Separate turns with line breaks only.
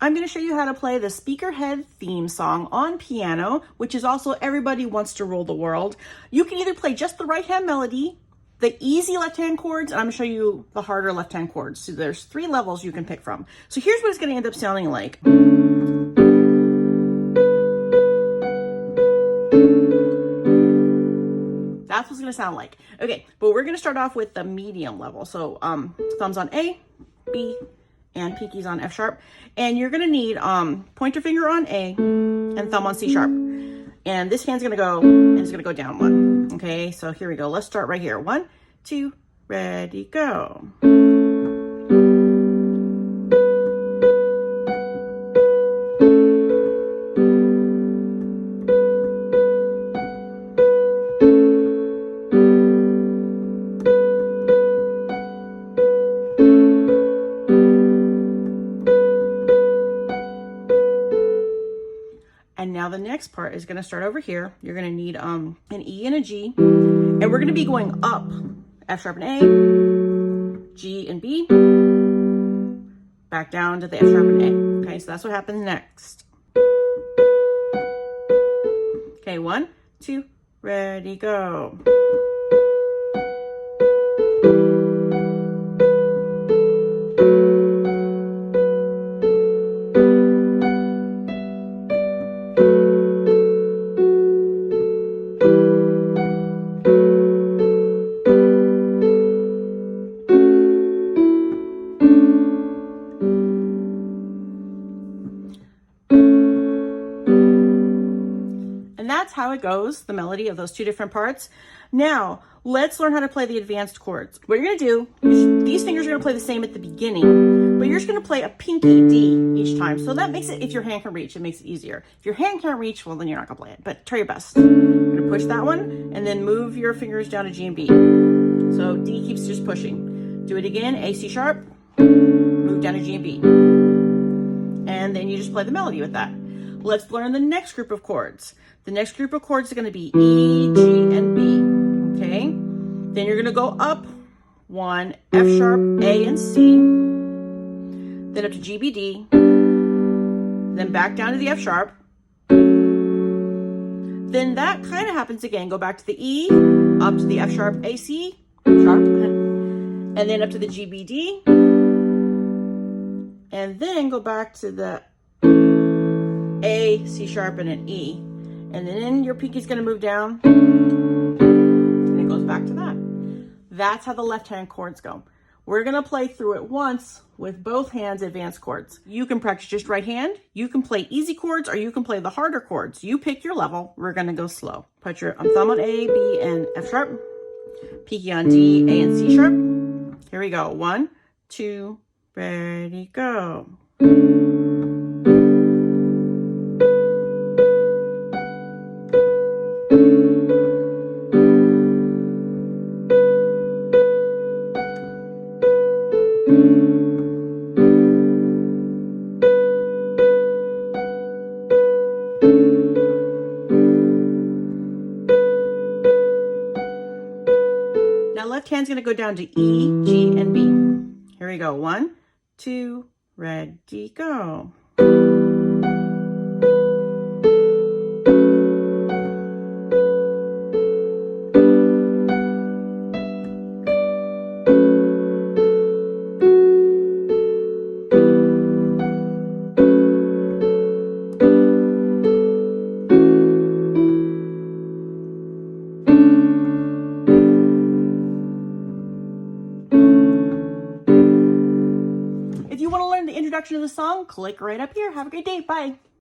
I'm going to show you how to play the Speakerhead theme song on piano, which is also Everybody Wants to Rule the World. You can either play just the right hand melody, the easy left hand chords, and I'm going to show you the harder left hand chords. So there's 3 levels you can pick from. So here's what it's going to end up sounding like. That's what it's going to sound like. Okay, but we're going to start off with the medium level. So thumbs on A, B, and pinkies on F sharp. And you're going to need pointer finger on A and thumb on C sharp. And this hand's going to go, and it's going to go down 1. Okay, so here we go. Let's start right here. 1, 2, ready, go. And now the next part is going to start over here. You're going to need an E and a G, and we're going to be going up, F sharp and A, G and B, back down to the F sharp and A. Okay, so that's what happens next. Okay, 1, 2, ready, go. And that's how it goes, the melody of those 2 different parts. Now, let's learn how to play the advanced chords. What you're going to do, these fingers are going to play the same at the beginning, but you're just going to play a pinky D each time. So that makes it, if your hand can reach, it makes it easier. If your hand can't reach, well, then you're not going to play it, but try your best. You're going to push that one, and then move your fingers down to G and B. So D keeps just pushing. Do it again, A, C sharp, move down to G and B. And then you just play the melody with that. Let's learn the next group of chords. The next group of chords is going to be E, G, and B. Okay? Then you're going to go up 1, F sharp, A, and C. Then up to G, B, D. Then back down to the F sharp. Then that kind of happens again. Go back to the E, up to the F sharp, A, C, sharp, and then up to the G, B, D. And then go back to the A, C sharp, and an E. And then your pinky's going to move down, and it goes back to that. That's how the left-hand chords go. We're going to play through it once with both hands advanced chords. You can practice just right hand, you can play easy chords, or you can play the harder chords. You pick your level. We're going to go slow. Put your thumb on A, B, and F sharp, pinky on D, A, and C sharp. Here we go. 1, 2, ready, go. Now left hand's going to go down to E, G, and B. Here we go. 1, 2, ready, go. If you want to learn the introduction to the song, click right up here. Have a great day. Bye.